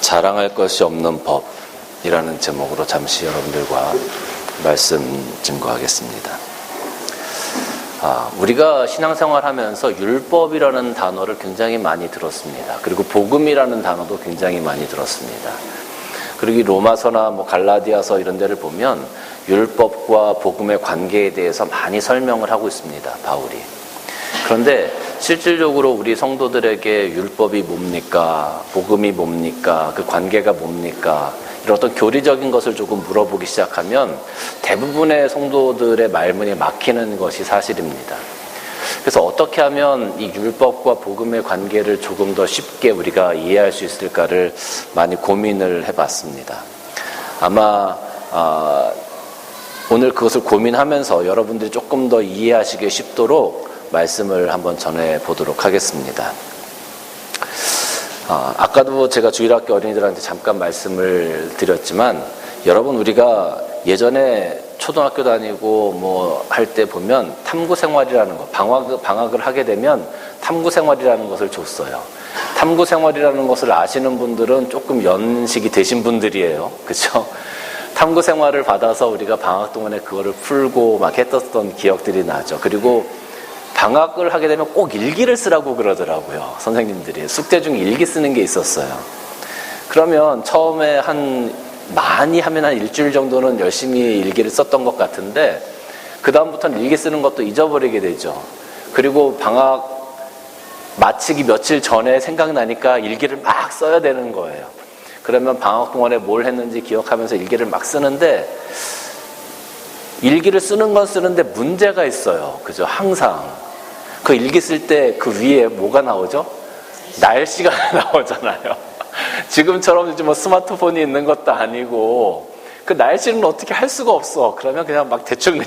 자랑할 것이 없는 법이라는 제목으로 잠시 여러분들과 말씀 증거하겠습니다. 우리가 신앙생활 하면서 율법이라는 단어를 굉장히 많이 들었습니다. 그리고 복음이라는 단어도 굉장히 많이 들었습니다. 그리고 이 로마서나 갈라디아서 이런 데를 보면 율법과 복음의 관계에 대해서 많이 설명을 하고 있습니다, 바울이. 그런데 실질적으로 우리 성도들에게 율법이 뭡니까? 복음이 뭡니까? 그 관계가 뭡니까? 이런 어떤 교리적인 것을 조금 물어보기 시작하면 대부분의 성도들의 말문이 막히는 것이 사실입니다. 그래서 어떻게 하면 이 율법과 복음의 관계를 조금 더 쉽게 우리가 이해할 수 있을까를 많이 고민을 해봤습니다. 아마 오늘 그것을 고민하면서 여러분들이 조금 더 이해하시기 쉽도록 말씀을 한번 전해보도록 하겠습니다. 아까도 제가 주일학교 어린이들한테 잠깐 말씀을 드렸지만 여러분, 우리가 예전에 초등학교 다니고 할 때 보면 탐구 생활이라는 거, 방학을 하게 되면 탐구 생활이라는 것을 줬어요. 탐구 생활이라는 것을 아시는 분들은 조금 연식이 되신 분들이에요. 그렇죠? 탐구 생활을 받아서 우리가 방학 동안에 그거를 풀고 막 했었던 기억들이 나죠. 그리고 방학을 하게 되면 꼭 일기를 쓰라고 그러더라고요. 선생님들이. 숙제 중에 일기 쓰는 게 있었어요. 그러면 처음에 많이 하면 한 일주일 정도는 열심히 일기를 썼던 것 같은데 그 다음부터는 일기 쓰는 것도 잊어버리게 되죠. 그리고 방학 마치기 며칠 전에 생각나니까 일기를 막 써야 되는 거예요. 그러면 방학 동안에 뭘 했는지 기억하면서 일기를 막 쓰는데 일기를 쓰는 건 쓰는데 문제가 있어요. 그죠? 항상 그 일기 쓸 때 그 위에 뭐가 나오죠? 날씨가 나오잖아요. 지금처럼 스마트폰이 있는 것도 아니고 그 날씨는 어떻게 할 수가 없어. 그러면 그냥 대충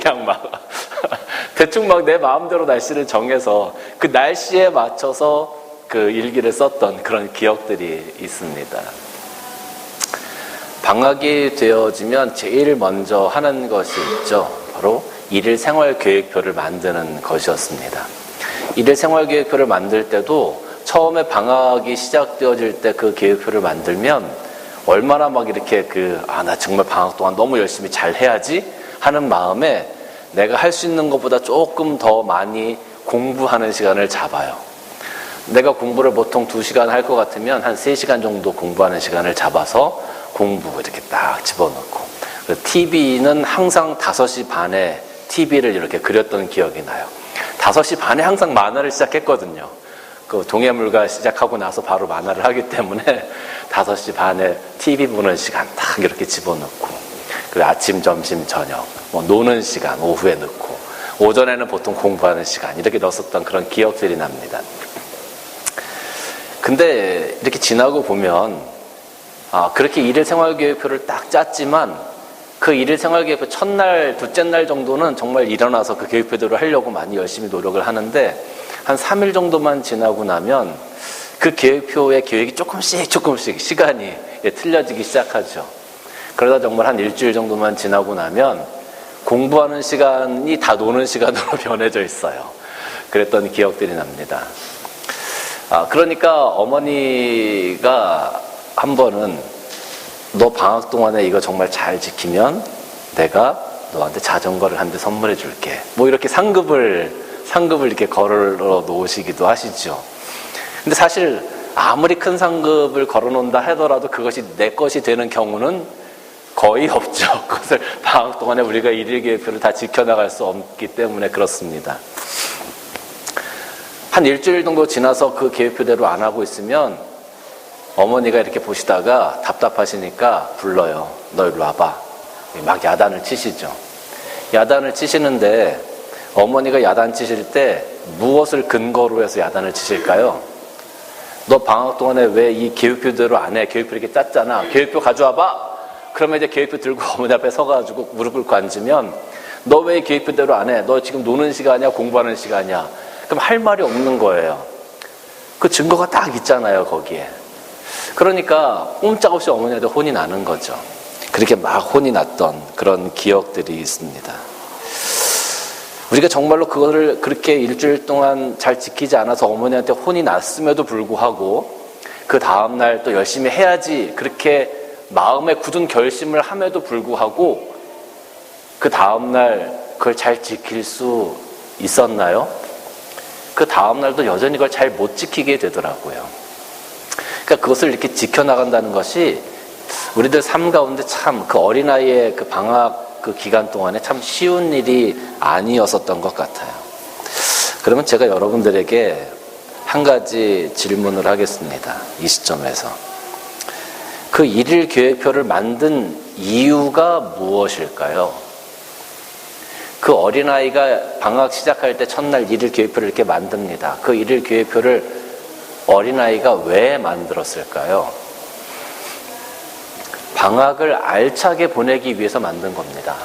내 마음대로 날씨를 정해서 그 날씨에 맞춰서 그 일기를 썼던 그런 기억들이 있습니다. 방학이 되어지면 제일 먼저 하는 것이 있죠. 바로 일일 생활 계획표를 만드는 것이었습니다. 일일 생활 계획표를 만들 때도 처음에 방학이 시작되어질 때 그 계획표를 만들면 얼마나 이렇게 나 정말 방학 동안 너무 열심히 잘 해야지 하는 마음에 내가 할 수 있는 것보다 조금 더 많이 공부하는 시간을 잡아요. 내가 공부를 보통 2시간 할 것 같으면 한 3시간 정도 공부하는 시간을 잡아서 공부 이렇게 딱 집어넣고, TV는 항상 5시 반에 TV를 이렇게 그렸던 기억이 나요. 5시 반에 항상 만화를 시작했거든요. 그 동해물가 시작하고 나서 바로 만화를 하기 때문에 5시 반에 TV 보는 시간 딱 이렇게 집어넣고, 그리고 아침, 점심, 저녁, 노는 시간 오후에 넣고, 오전에는 보통 공부하는 시간 이렇게 넣었었던 그런 기억들이 납니다. 근데 이렇게 지나고 보면 그렇게 일일 생활계획표를 딱 짰지만 그 일일 생활계획표 첫날, 둘째 날 정도는 정말 일어나서 그 계획표대로 하려고 많이 열심히 노력을 하는데 한 3일 정도만 지나고 나면 그 계획표의 계획이 조금씩 시간이 틀려지기 시작하죠. 그러다 정말 한 일주일 정도만 지나고 나면 공부하는 시간이 다 노는 시간으로 변해져 있어요. 그랬던 기억들이 납니다. 그러니까 어머니가 한 번은 너 방학 동안에 이거 정말 잘 지키면 내가 너한테 자전거를 한 대 선물해 줄게. 이렇게 상급을 이렇게 걸어 놓으시기도 하시죠. 근데 사실 아무리 큰 상급을 걸어 놓는다 하더라도 그것이 내 것이 되는 경우는 거의 없죠. 그것을 방학 동안에 우리가 일일 계획표를 다 지켜나갈 수 없기 때문에 그렇습니다. 한 일주일 정도 지나서 그 계획표대로 안 하고 있으면 어머니가 이렇게 보시다가 답답하시니까 불러요. 너 일로 와봐. 막 야단을 치시죠. 야단을 치시는데 어머니가 야단 치실 때 무엇을 근거로 해서 야단을 치실까요? 너 방학 동안에 왜 이 계획표대로 안 해? 계획표 이렇게 짰잖아. 계획표 가져와봐. 그러면 이제 계획표 들고 어머니 앞에 서가지고 무릎 꿇고 앉으면 너 왜 계획표대로 안 해? 너 지금 노는 시간이야? 공부하는 시간이야? 그럼 할 말이 없는 거예요. 그 증거가 딱 있잖아요, 거기에. 그러니까 꼼짝없이 어머니한테 혼이 나는 거죠. 그렇게 막 혼이 났던 그런 기억들이 있습니다. 우리가 정말로 그거를 그렇게 일주일 동안 잘 지키지 않아서 어머니한테 혼이 났음에도 불구하고 그 다음날 또 열심히 해야지 그렇게 마음에 굳은 결심을 함에도 불구하고 그 다음날 그걸 잘 지킬 수 있었나요? 그 다음날도 여전히 그걸 잘 못 지키게 되더라고요. 그러니까 그것을 이렇게 지켜나간다는 것이 우리들 삶 가운데 참 그 어린아이의 그 방학 그 기간 동안에 참 쉬운 일이 아니었었던 것 같아요. 그러면 제가 여러분들에게 한 가지 질문을 하겠습니다. 이 시점에서. 그 일일 계획표를 만든 이유가 무엇일까요? 그 어린아이가 방학 시작할 때 첫날 일일 계획표를 이렇게 만듭니다. 그 일일 계획표를 어린아이가 왜 만들었을까요? 방학을 알차게 보내기 위해서 만든 겁니다.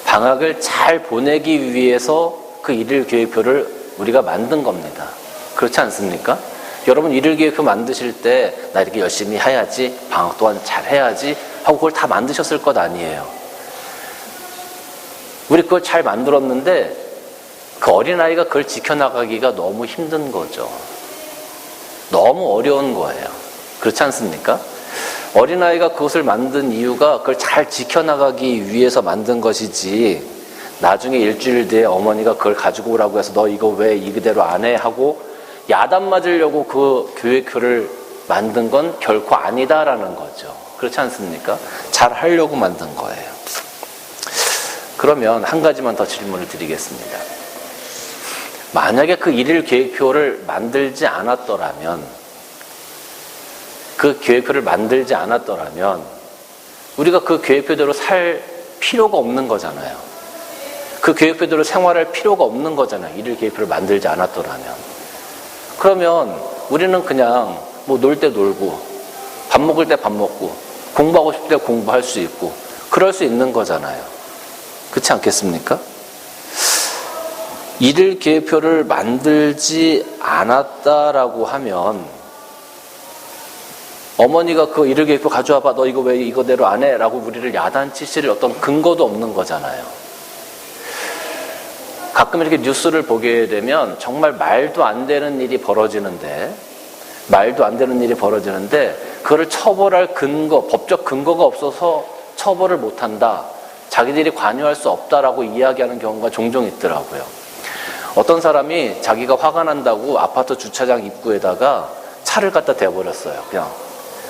방학을 잘 보내기 위해서 그 일일 계획표를 우리가 만든 겁니다. 그렇지 않습니까? 여러분 일일 계획표 만드실 때 나 이렇게 열심히 해야지, 방학 동안 잘 해야지 하고 그걸 다 만드셨을 것 아니에요. 우리 그걸 잘 만들었는데 그 어린아이가 그걸 지켜나가기가 너무 힘든 거죠. 너무 어려운 거예요. 그렇지 않습니까? 어린아이가 그것을 만든 이유가 그걸 잘 지켜나가기 위해서 만든 것이지 나중에 일주일 뒤에 어머니가 그걸 가지고 오라고 해서 너 이거 왜 이대로 안 해? 하고 야단 맞으려고 그 계획표를 만든 건 결코 아니다라는 거죠. 그렇지 않습니까? 잘 하려고 만든 거예요. 그러면 한 가지만 더 질문을 드리겠습니다. 만약에 그 일일 계획표를 만들지 않았더라면, 그 계획표를 만들지 않았더라면 우리가 그 계획표대로 살 필요가 없는 거잖아요. 그 계획표대로 생활할 필요가 없는 거잖아요. 일일 계획표를 만들지 않았더라면. 그러면 우리는 그냥 뭐 놀 때 놀고 밥 먹을 때 밥 먹고 공부하고 싶을 때 공부할 수 있고 그럴 수 있는 거잖아요. 그렇지 않겠습니까? 일일 계획표를 만들지 않았다라고 하면 어머니가 그 일일 계획표 가져와봐, 너 이거 왜 이거대로 안 해? 라고 우리를 야단치실 어떤 근거도 없는 거잖아요. 가끔 이렇게 뉴스를 보게 되면 정말 말도 안 되는 일이 벌어지는데 그거를 처벌할 근거, 법적 근거가 없어서 처벌을 못한다, 자기들이 관여할 수 없다라고 이야기하는 경우가 종종 있더라고요. 어떤 사람이 자기가 화가 난다고 아파트 주차장 입구에다가 차를 갖다 대버렸어요. 그냥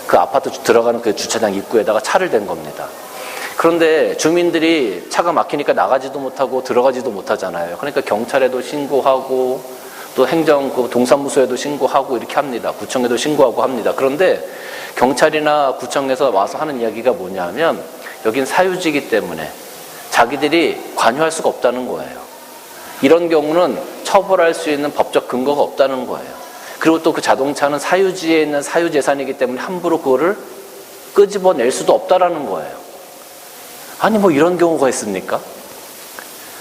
그 아파트 들어가는 그 주차장 입구에다가 차를 댄 겁니다. 그런데 주민들이 차가 막히니까 나가지도 못하고 들어가지도 못하잖아요. 그러니까 경찰에도 신고하고 또 그 동사무소에도 신고하고 이렇게 합니다. 구청에도 신고하고 합니다. 그런데 경찰이나 구청에서 와서 하는 이야기가 뭐냐면 여긴 사유지이기 때문에 자기들이 관여할 수가 없다는 거예요. 이런 경우는 처벌할 수 있는 법적 근거가 없다는 거예요. 그리고 또 그 자동차는 사유지에 있는 사유재산이기 때문에 함부로 그거를 끄집어낼 수도 없다라는 거예요. 아니 뭐 이런 경우가 있습니까?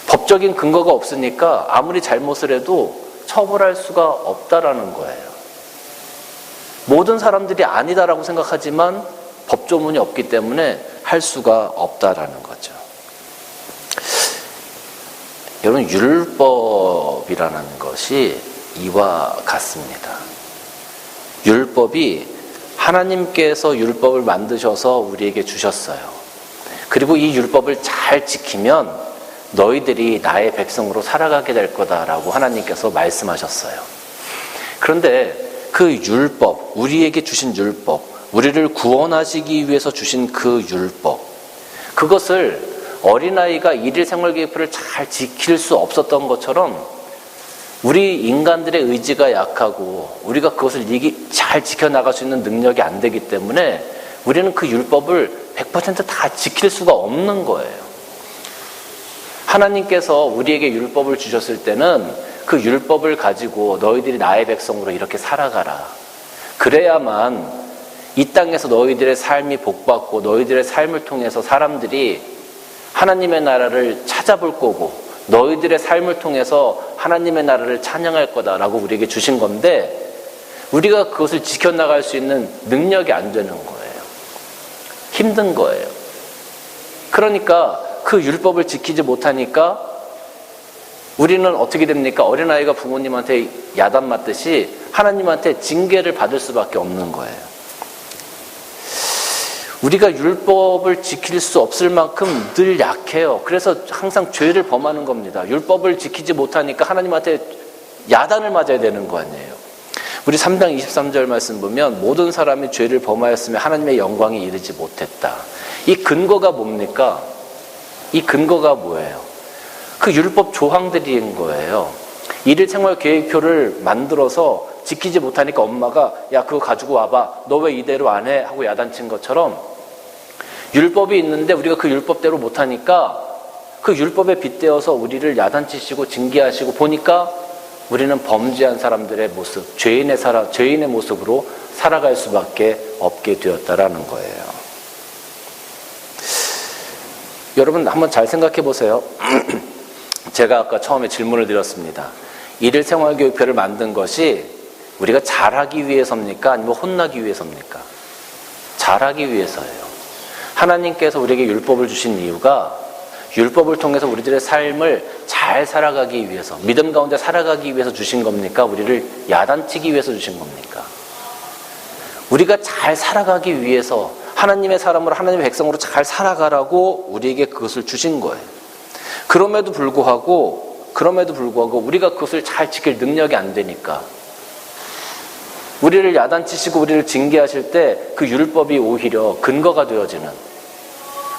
법적인 근거가 없으니까 아무리 잘못을 해도 처벌할 수가 없다라는 거예요. 모든 사람들이 아니다라고 생각하지만 법조문이 없기 때문에 할 수가 없다라는 거죠. 여러분, 율법이라는 것이 이와 같습니다. 율법이 하나님께서 율법을 만드셔서 우리에게 주셨어요. 그리고 이 율법을 잘 지키면 너희들이 나의 백성으로 살아가게 될 거다라고 하나님께서 말씀하셨어요. 그런데 그 율법, 우리에게 주신 율법, 우리를 구원하시기 위해서 주신 그 율법, 그것을 어린아이가 일일 생활계획표를 잘 지킬 수 없었던 것처럼 우리 인간들의 의지가 약하고 우리가 그것을 잘 지켜나갈 수 있는 능력이 안 되기 때문에 우리는 그 율법을 100% 다 지킬 수가 없는 거예요. 하나님께서 우리에게 율법을 주셨을 때는 그 율법을 가지고 너희들이 나의 백성으로 이렇게 살아가라. 그래야만 이 땅에서 너희들의 삶이 복받고 너희들의 삶을 통해서 사람들이 하나님의 나라를 찾아볼 거고 너희들의 삶을 통해서 하나님의 나라를 찬양할 거다라고 우리에게 주신 건데 우리가 그것을 지켜나갈 수 있는 능력이 안 되는 거예요. 힘든 거예요. 그러니까 그 율법을 지키지 못하니까 우리는 어떻게 됩니까? 어린아이가 부모님한테 야단 맞듯이 하나님한테 징계를 받을 수밖에 없는 거예요. 우리가 율법을 지킬 수 없을 만큼 늘 약해요. 그래서 항상 죄를 범하는 겁니다. 율법을 지키지 못하니까 하나님한테 야단을 맞아야 되는 거 아니에요. 우리 3장 23절 말씀 보면 모든 사람이 죄를 범하였으며 하나님의 영광에 이르지 못했다. 이 근거가 뭡니까? 이 근거가 뭐예요? 그 율법 조항들인 거예요. 일일 생활 계획표를 만들어서 지키지 못하니까 엄마가 야 그거 가지고 와봐. 너 왜 이대로 안 해? 하고 야단친 것처럼 율법이 있는데 우리가 그 율법대로 못하니까 그 율법에 빗대어서 우리를 야단치시고 징계하시고 보니까 우리는 범죄한 사람들의 모습, 죄인의 모습으로 살아갈 수밖에 없게 되었다라는 거예요. 여러분 한번 잘 생각해 보세요. 제가 아까 처음에 질문을 드렸습니다. 일일 생활교육표를 만든 것이 우리가 잘하기 위해서입니까? 아니면 혼나기 위해서입니까? 잘하기 위해서예요. 하나님께서 우리에게 율법을 주신 이유가 율법을 통해서 우리들의 삶을 잘 살아가기 위해서, 믿음 가운데 살아가기 위해서 주신 겁니까? 우리를 야단치기 위해서 주신 겁니까? 우리가 잘 살아가기 위해서 하나님의 사람으로 하나님의 백성으로 잘 살아가라고 우리에게 그것을 주신 거예요. 그럼에도 불구하고 우리가 그것을 잘 지킬 능력이 안 되니까 우리를 야단치시고 우리를 징계하실 때 그 율법이 오히려 근거가 되어지는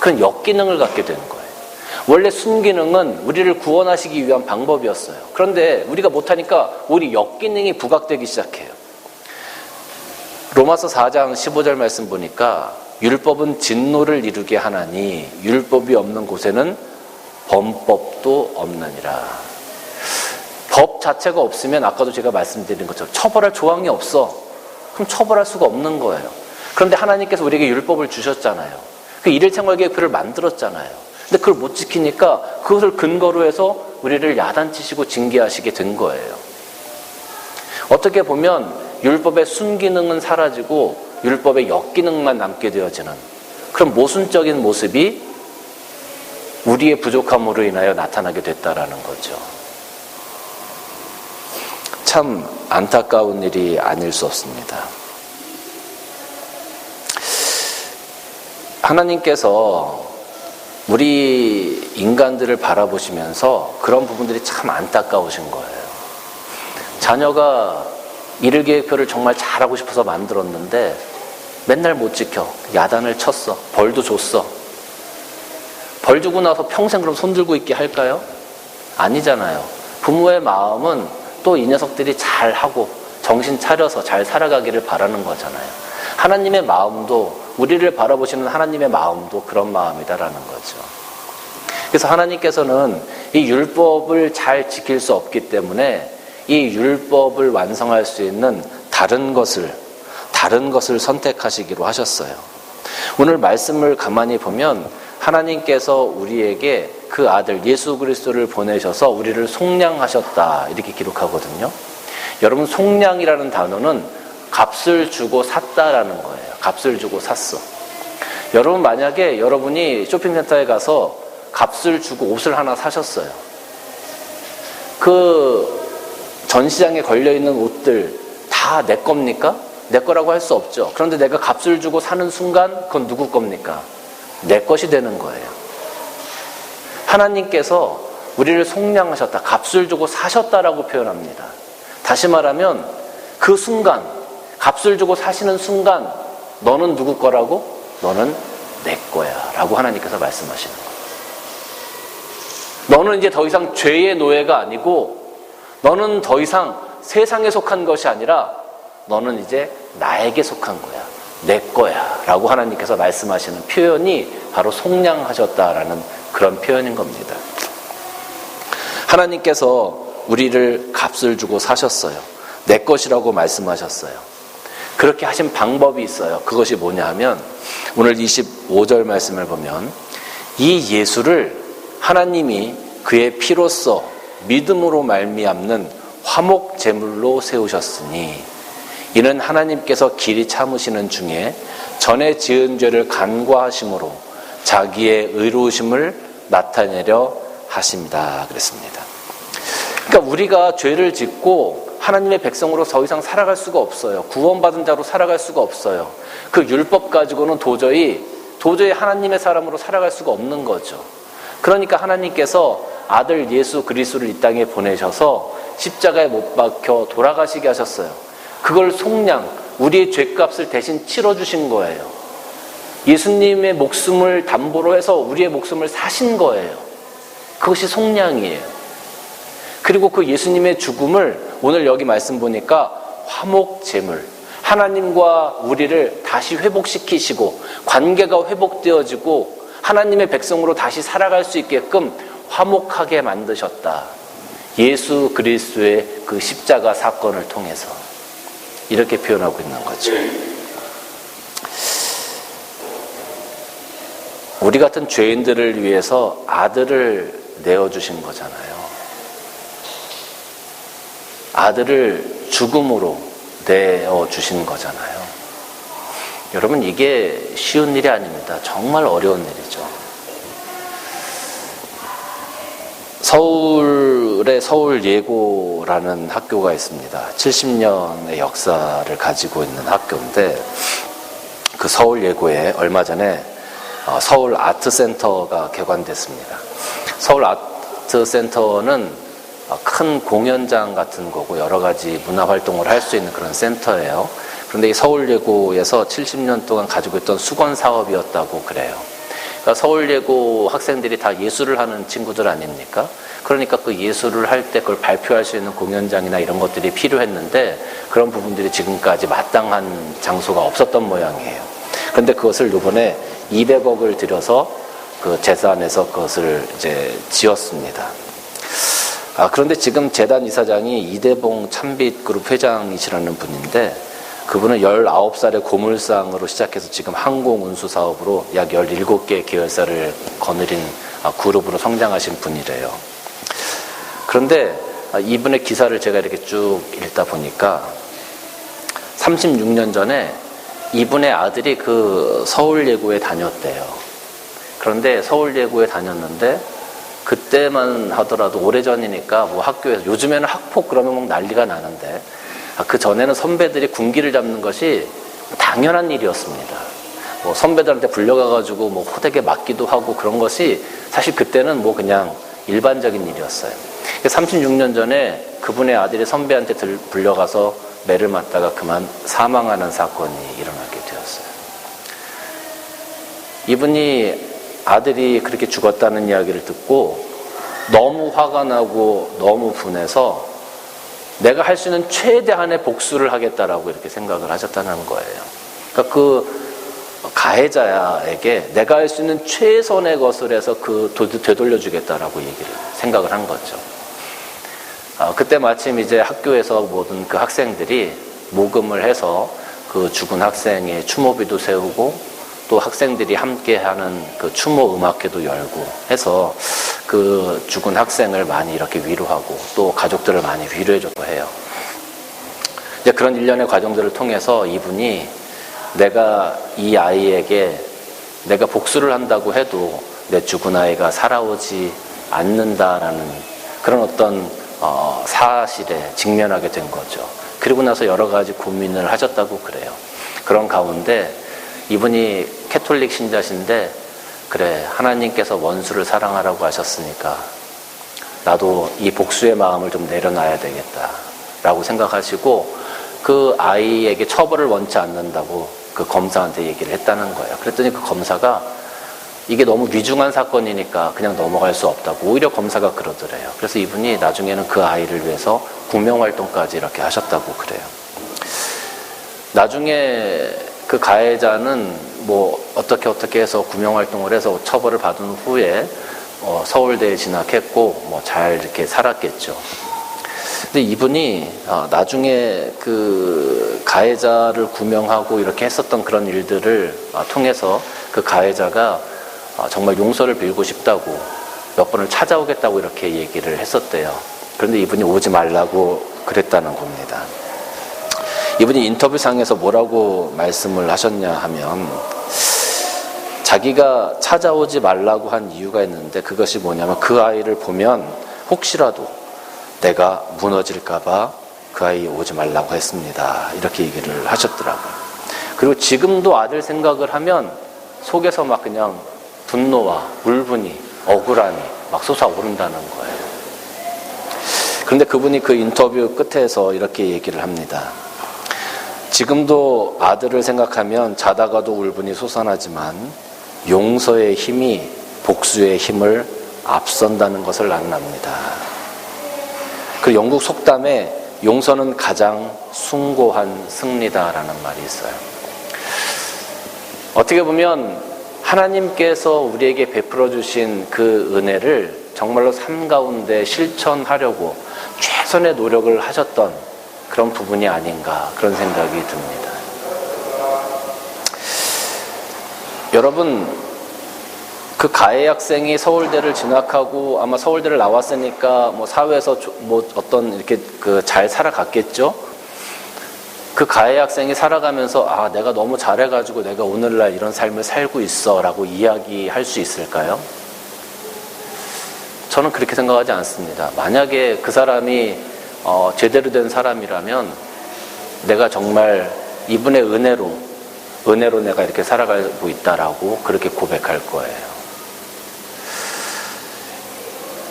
그런 역기능을 갖게 되는 거예요. 원래 순기능은 우리를 구원하시기 위한 방법이었어요. 그런데 우리가 못하니까 우리 역기능이 부각되기 시작해요. 로마서 4장 15절 말씀 보니까 율법은 진노를 이루게 하나니 율법이 없는 곳에는 범법도 없느니라. 법 자체가 없으면 아까도 제가 말씀드린 것처럼 처벌할 조항이 없어. 그럼 처벌할 수가 없는 거예요. 그런데 하나님께서 우리에게 율법을 주셨잖아요. 그 일일생활계획표를 만들었잖아요. 근데 그걸 못 지키니까 그것을 근거로 해서 우리를 야단치시고 징계하시게 된 거예요. 어떻게 보면 율법의 순기능은 사라지고 율법의 역기능만 남게 되어지는 그런 모순적인 모습이 우리의 부족함으로 인하여 나타나게 됐다라는 거죠. 참 안타까운 일이 아닐 수 없습니다. 하나님께서 우리 인간들을 바라보시면서 그런 부분들이 참 안타까우신 거예요. 자녀가 일일계획표를 정말 잘하고 싶어서 만들었는데 맨날 못 지켜. 야단을 쳤어. 벌도 줬어. 벌 주고 나서 평생 그럼 손들고 있게 할까요? 아니잖아요. 부모의 마음은 또 이 녀석들이 잘하고 정신 차려서 잘 살아가기를 바라는 거잖아요. 하나님의 마음도 우리를 바라보시는 하나님의 마음도 그런 마음이다라는 거죠. 그래서 하나님께서는 이 율법을 잘 지킬 수 없기 때문에 이 율법을 완성할 수 있는 다른 것을 선택하시기로 하셨어요. 오늘 말씀을 가만히 보면 하나님께서 우리에게 그 아들 예수 그리스도를 보내셔서 우리를 속량하셨다 이렇게 기록하거든요. 여러분 속량이라는 단어는 값을 주고 샀다라는 거예요. 값을 주고 샀어. 여러분 만약에 여러분이 쇼핑센터에 가서 값을 주고 옷을 하나 사셨어요. 그 전시장에 걸려있는 옷들 다 내 겁니까? 내 거라고 할 수 없죠. 그런데 내가 값을 주고 사는 순간 그건 누구 겁니까? 내 것이 되는 거예요. 하나님께서 우리를 속량하셨다. 값을 주고 사셨다라고 표현합니다. 다시 말하면 그 순간 값을 주고 사시는 순간 너는 누구 거라고? 너는 내 거야 라고 하나님께서 말씀하시는 거예요. 너는 이제 더 이상 죄의 노예가 아니고 너는 더 이상 세상에 속한 것이 아니라 너는 이제 나에게 속한 거야. 내 거야 라고 하나님께서 말씀하시는 표현이 바로 속량하셨다라는 그런 표현인 겁니다. 하나님께서 우리를 값을 주고 사셨어요. 내 것이라고 말씀하셨어요. 그렇게 하신 방법이 있어요. 그것이 뭐냐 하면 오늘 25절 말씀을 보면 이 예수를 하나님이 그의 피로써 믿음으로 말미암는 화목 제물로 세우셨으니 이는 하나님께서 길이 참으시는 중에 전에 지은 죄를 간과하심으로 자기의 의로우심을 나타내려 하십니다. 그랬습니다. 그러니까 우리가 죄를 짓고 하나님의 백성으로 더 이상 살아갈 수가 없어요. 구원받은 자로 살아갈 수가 없어요. 그 율법 가지고는 도저히 하나님의 사람으로 살아갈 수가 없는 거죠. 그러니까 하나님께서 아들 예수 그리스도를 이 땅에 보내셔서 십자가에 못 박혀 돌아가시게 하셨어요. 그걸 속량, 우리의 죄값을 대신 치러주신 거예요. 예수님의 목숨을 담보로 해서 우리의 목숨을 사신 거예요. 그것이 속량이에요. 그리고 그 예수님의 죽음을 오늘 여기 말씀 보니까 화목제물, 하나님과 우리를 다시 회복시키시고 관계가 회복되어지고 하나님의 백성으로 다시 살아갈 수 있게끔 화목하게 만드셨다. 예수 그리스도의 그 십자가 사건을 통해서 이렇게 표현하고 있는 거죠. 우리 같은 죄인들을 위해서 아들을 내어주신 거잖아요. 아들을 죽음으로 내어주신 거잖아요. 여러분, 이게 쉬운 일이 아닙니다. 정말 어려운 일이죠. 서울에 서울예고라는 학교가 있습니다. 70년의 역사를 가지고 있는 학교인데, 그 서울예고에 얼마 전에 서울 아트센터가 개관됐습니다. 서울 아트센터는 큰 공연장 같은 거고 여러 가지 문화활동을 할 수 있는 그런 센터예요. 그런데 이 서울예고에서 70년 동안 가지고 있던 수건 사업이었다고 그래요. 그러니까 서울예고 학생들이 다 예술을 하는 친구들 아닙니까? 그러니까 그 예술을 할 때 그걸 발표할 수 있는 공연장이나 이런 것들이 필요했는데 그런 부분들이 지금까지 마땅한 장소가 없었던 모양이에요. 그런데 그것을 이번에 200억을 들여서 그 재산에서 그것을 이제 지었습니다. 그런데 지금 재단 이사장이 이대봉 찬빛그룹 회장이시라는 분인데, 그분은 19살의 고물상으로 시작해서 지금 항공운수 사업으로 약 17개 계열사를 거느린 그룹으로 성장하신 분이래요. 그런데 이분의 기사를 제가 이렇게 쭉 읽다 보니까 36년 전에 이분의 아들이 그 서울예고에 다녔대요. 그런데 서울예고에 다녔는데 그때만 하더라도 오래전이니까 뭐 학교에서, 요즘에는 학폭 그러면 막 난리가 나는데 그 전에는 선배들이 군기를 잡는 것이 당연한 일이었습니다. 뭐 선배들한테 불려가가지고 뭐 호되게 맞기도 하고 그런 것이 사실 그때는 뭐 그냥 일반적인 일이었어요. 36년 전에 그분의 아들이 선배한테 불려가서 매를 맞다가 그만 사망하는 사건이 일어나게 되었어요. 이분이 아들이 그렇게 죽었다는 이야기를 듣고 너무 화가 나고 너무 분해서 내가 할 수 있는 최대한의 복수를 하겠다라고 이렇게 생각을 하셨다는 거예요. 그러니까 그 가해자에게 내가 할 수 있는 최선의 것을 해서 되돌려주겠다라고 생각을 한 거죠. 그때 마침 이제 학교에서 모든 그 학생들이 모금을 해서 그 죽은 학생의 추모비도 세우고 또 학생들이 함께하는 그 추모 음악회도 열고 해서 그 죽은 학생을 많이 이렇게 위로하고 또 가족들을 많이 위로해줬고 해요. 이제 그런 일련의 과정들을 통해서 이분이 내가 이 아이에게 내가 복수를 한다고 해도 내 죽은 아이가 살아오지 않는다라는 그런 어떤 사실에 직면하게 된 거죠. 그리고 나서 여러 가지 고민을 하셨다고 그래요. 그런 가운데 이분이 캐톨릭 신자신데, 그래, 하나님께서 원수를 사랑하라고 하셨으니까 나도 이 복수의 마음을 좀 내려놔야 되겠다라고 생각하시고 그 아이에게 처벌을 원치 않는다고 그 검사한테 얘기를 했다는 거예요. 그랬더니 그 검사가 이게 너무 위중한 사건이니까 그냥 넘어갈 수 없다고 오히려 검사가 그러더래요. 그래서 이분이 나중에는 그 아이를 위해서 구명활동까지 이렇게 하셨다고 그래요. 나중에 그 가해자는 뭐 어떻게 해서 구명활동을 해서 처벌을 받은 후에 서울대에 진학했고 뭐 잘 이렇게 살았겠죠. 근데 이분이 나중에 그 가해자를 구명하고 이렇게 했었던 그런 일들을 통해서 그 가해자가 정말 용서를 빌고 싶다고 몇 번을 찾아오겠다고 이렇게 얘기를 했었대요. 그런데 이분이 오지 말라고 그랬다는 겁니다. 이분이 인터뷰상에서 뭐라고 말씀을 하셨냐 하면, 자기가 찾아오지 말라고 한 이유가 있는데 그것이 뭐냐면 그 아이를 보면 혹시라도 내가 무너질까봐 그 아이 오지 말라고 했습니다. 이렇게 얘기를 하셨더라고요. 그리고 지금도 아들 생각을 하면 속에서 막 그냥 분노와 울분이, 억울함이 막 솟아오른다는 거예요. 그런데 그분이 그 인터뷰 끝에서 이렇게 얘기를 합니다. 지금도 아들을 생각하면 자다가도 울분이 솟아나지만 용서의 힘이 복수의 힘을 앞선다는 것을 나는 압니다. 그 영국 속담에 용서는 가장 숭고한 승리다라는 말이 있어요. 어떻게 보면 하나님께서 우리에게 베풀어 주신 그 은혜를 정말로 삶 가운데 실천하려고 최선의 노력을 하셨던 그런 부분이 아닌가, 그런 생각이 듭니다. 여러분, 그 가해 학생이 서울대를 진학하고 아마 서울대를 나왔으니까 뭐 사회에서 뭐 어떤 이렇게 그 잘 살아갔겠죠? 그 가해 학생이 살아가면서 아, 내가 너무 잘해가지고 내가 오늘날 이런 삶을 살고 있어 라고 이야기할 수 있을까요? 저는 그렇게 생각하지 않습니다. 만약에 그 사람이 제대로 된 사람이라면 내가 정말 이분의 은혜로 내가 이렇게 살아가고 있다라고 그렇게 고백할 거예요.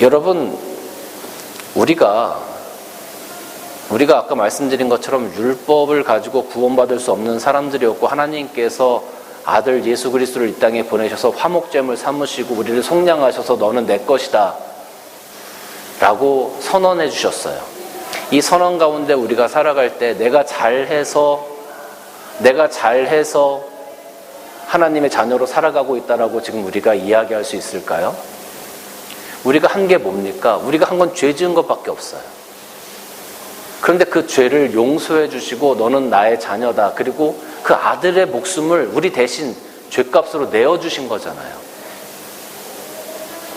여러분, 우리가 아까 말씀드린 것처럼 율법을 가지고 구원받을 수 없는 사람들이었고 하나님께서 아들 예수 그리스도를 이 땅에 보내셔서 화목제물 삼으시고 우리를 속량하셔서 너는 내 것이다 라고 선언해 주셨어요. 이 선언 가운데 우리가 살아갈 때 내가 잘해서 하나님의 자녀로 살아가고 있다라고 지금 우리가 이야기할 수 있을까요? 우리가 한 게 뭡니까? 우리가 한 건 죄 지은 것밖에 없어요. 그런데 그 죄를 용서해 주시고 너는 나의 자녀다. 그리고 그 아들의 목숨을 우리 대신 죄값으로 내어주신 거잖아요.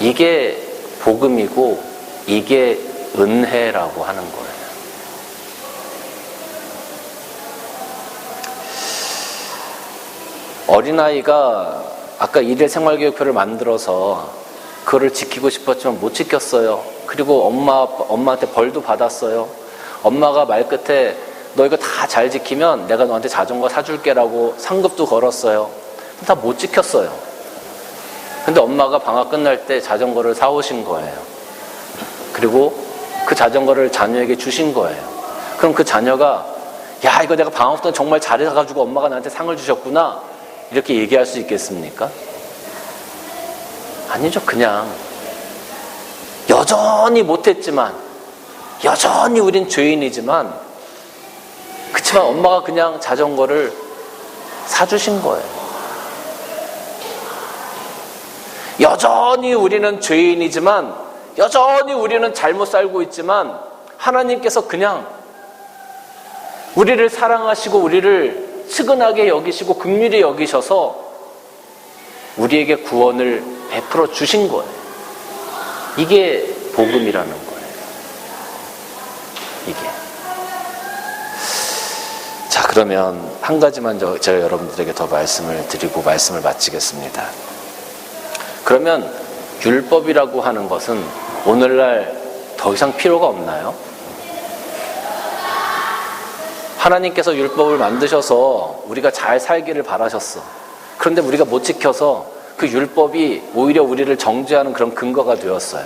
이게 복음이고 이게 은혜라고 하는 거예요. 어린아이가 아까 일일 생활교육표를 만들어서 그거를 지키고 싶었지만 못 지켰어요. 그리고 엄마한테 벌도 받았어요. 엄마가 말끝에 너 이거 다 잘 지키면 내가 너한테 자전거 사줄게라고 상급도 걸었어요. 다 못 지켰어요. 근데 엄마가 방학 끝날 때 자전거를 사오신 거예요. 그리고 그 자전거를 자녀에게 주신 거예요. 그럼 그 자녀가 야, 이거 내가 방학 동안 정말 잘해가지고 엄마가 나한테 상을 주셨구나 이렇게 얘기할 수 있겠습니까? 아니죠. 그냥 여전히 못했지만 여전히 우린 죄인이지만 그치만 엄마가 그냥 자전거를 사주신 거예요. 여전히 우리는 죄인이지만 여전히 우리는 잘못 살고 있지만 하나님께서 그냥 우리를 사랑하시고 우리를 측은하게 여기시고 긍휼히 여기셔서 우리에게 구원을 베풀어 주신 거예요. 이게 복음이라는 거예요. 이게. 자, 그러면 한 가지만 제가 여러분들에게 더 말씀을 드리고 말씀을 마치겠습니다. 그러면 율법이라고 하는 것은 오늘날 더 이상 필요가 없나요? 하나님께서 율법을 만드셔서 우리가 잘 살기를 바라셨어. 그런데 우리가 못 지켜서 그 율법이 오히려 우리를 정죄하는 그런 근거가 되었어요.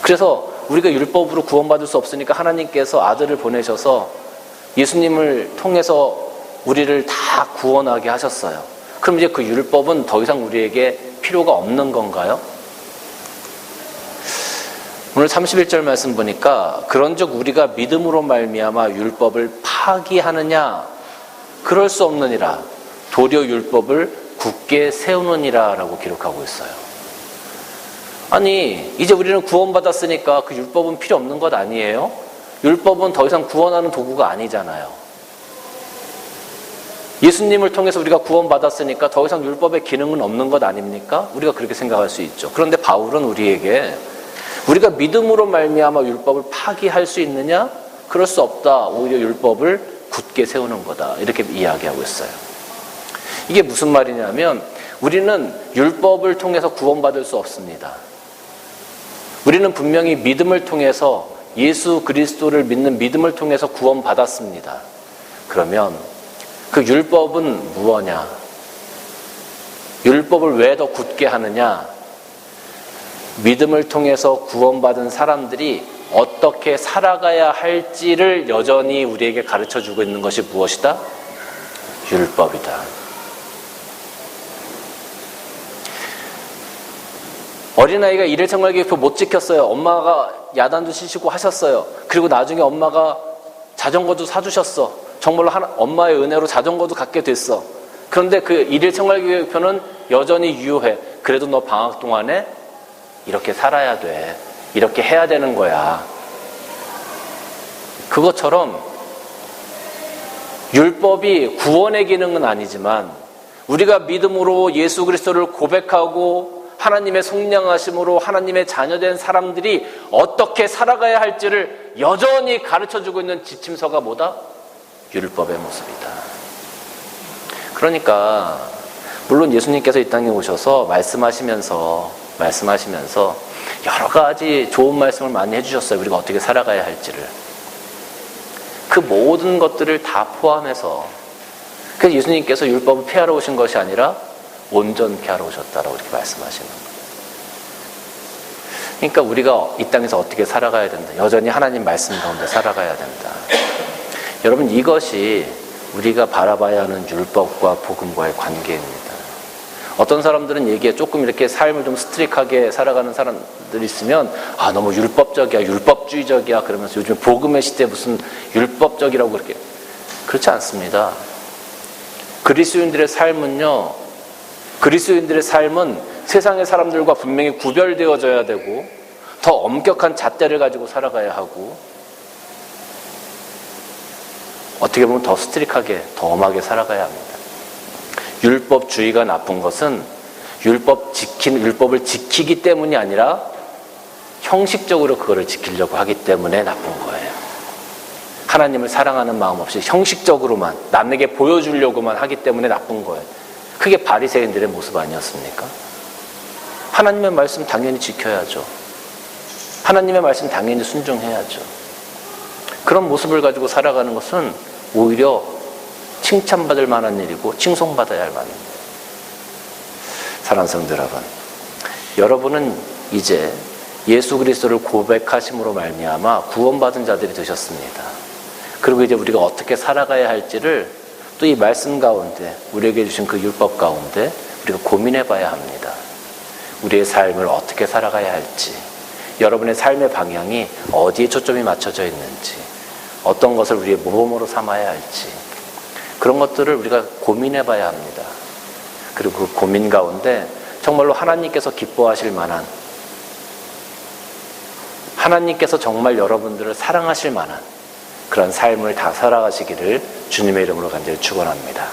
그래서 우리가 율법으로 구원받을 수 없으니까 하나님께서 아들을 보내셔서 예수님을 통해서 우리를 다 구원하게 하셨어요. 그럼 이제 그 율법은 더 이상 우리에게 필요가 없는 건가요? 오늘 31절 말씀 보니까 그런즉 우리가 믿음으로 말미암아 율법을 파기하느냐? 그럴 수 없느니라. 도리어 율법을 굳게 세우느니라 라고 기록하고 있어요. 아니, 이제 우리는 구원받았으니까 그 율법은 필요 없는 것 아니에요? 율법은 더 이상 구원하는 도구가 아니잖아요. 예수님을 통해서 우리가 구원받았으니까 더 이상 율법의 기능은 없는 것 아닙니까? 우리가 그렇게 생각할 수 있죠. 그런데 바울은 우리에게 우리가 믿음으로 말미암아 율법을 파기할 수 있느냐? 그럴 수 없다. 오히려 율법을 굳게 세우는 거다. 이렇게 이야기하고 있어요. 이게 무슨 말이냐면 우리는 율법을 통해서 구원받을 수 없습니다. 우리는 분명히 믿음을 통해서 예수 그리스도를 믿는 믿음을 통해서 구원받았습니다. 그러면 그 율법은 무엇냐? 율법을 왜 더 굳게 하느냐? 믿음을 통해서 구원받은 사람들이 어떻게 살아가야 할지를 여전히 우리에게 가르쳐주고 있는 것이 무엇이다? 율법이다. 어린아이가 일일생활계획표 못 지켰어요. 엄마가 야단도 치시고 하셨어요. 그리고 나중에 엄마가 자전거도 사주셨어. 정말로 엄마의 은혜로 자전거도 갖게 됐어. 그런데 그 일일생활계획표는 여전히 유효해. 그래도 너 방학 동안에 이렇게 살아야 돼. 이렇게 해야 되는 거야. 그것처럼 율법이 구원의 기능은 아니지만 우리가 믿음으로 예수 그리스도를 고백하고 하나님의 속량하심으로 하나님의 자녀된 사람들이 어떻게 살아가야 할지를 여전히 가르쳐주고 있는 지침서가 뭐다? 율법의 모습이다. 그러니까 물론 예수님께서 이 땅에 오셔서 말씀하시면서 여러 가지 좋은 말씀을 많이 해주셨어요. 우리가 어떻게 살아가야 할지를. 그 모든 것들을 다 포함해서 그래서 예수님께서 율법을 폐하러 오신 것이 아니라 온전케 하러 오셨다라고 이렇게 말씀하시는 거예요. 그러니까 우리가 이 땅에서 어떻게 살아가야 된다. 여전히 하나님 말씀 가운데 살아가야 된다. 여러분, 이것이 우리가 바라봐야 하는 율법과 복음과의 관계입니다. 어떤 사람들은 얘기해 조금 이렇게 삶을 좀 스트릭하게 살아가는 사람들이 있으면 너무 율법적이야, 율법주의적이야 그러면서 요즘 복음의 시대에 무슨 율법적이라고 그렇게. 그렇지 않습니다. 그리스도인들의 삶은 세상의 사람들과 분명히 구별되어져야 되고 더 엄격한 잣대를 가지고 살아가야 하고 어떻게 보면 더 스트릭하게, 더 엄하게 살아가야 합니다. 율법주의가 나쁜 것은 율법을 지키기 때문이 아니라 형식적으로 그거를 지키려고 하기 때문에 나쁜 거예요. 하나님을 사랑하는 마음 없이 형식적으로만 남에게 보여주려고만 하기 때문에 나쁜 거예요. 그게 바리새인들의 모습 아니었습니까? 하나님의 말씀 당연히 지켜야죠. 하나님의 말씀 당연히 순종해야죠. 그런 모습을 가지고 살아가는 것은 오히려 칭찬받을 만한 일이고 칭송받아야 할 만한 일이에요. 사랑하는 성도 여러분, 여러분은 이제 예수 그리스도를 고백하심으로 말미암아 구원받은 자들이 되셨습니다. 그리고 이제 우리가 어떻게 살아가야 할지를 또 이 말씀 가운데 우리에게 주신 그 율법 가운데 우리가 고민해 봐야 합니다. 우리의 삶을 어떻게 살아가야 할지, 여러분의 삶의 방향이 어디에 초점이 맞춰져 있는지, 어떤 것을 우리의 모범으로 삼아야 할지, 그런 것들을 우리가 고민해 봐야 합니다. 그리고 그 고민 가운데 정말로 하나님께서 기뻐하실 만한, 하나님께서 정말 여러분들을 사랑하실 만한 그런 삶을 다 살아가시기를 주님의 이름으로 간절히 축원합니다.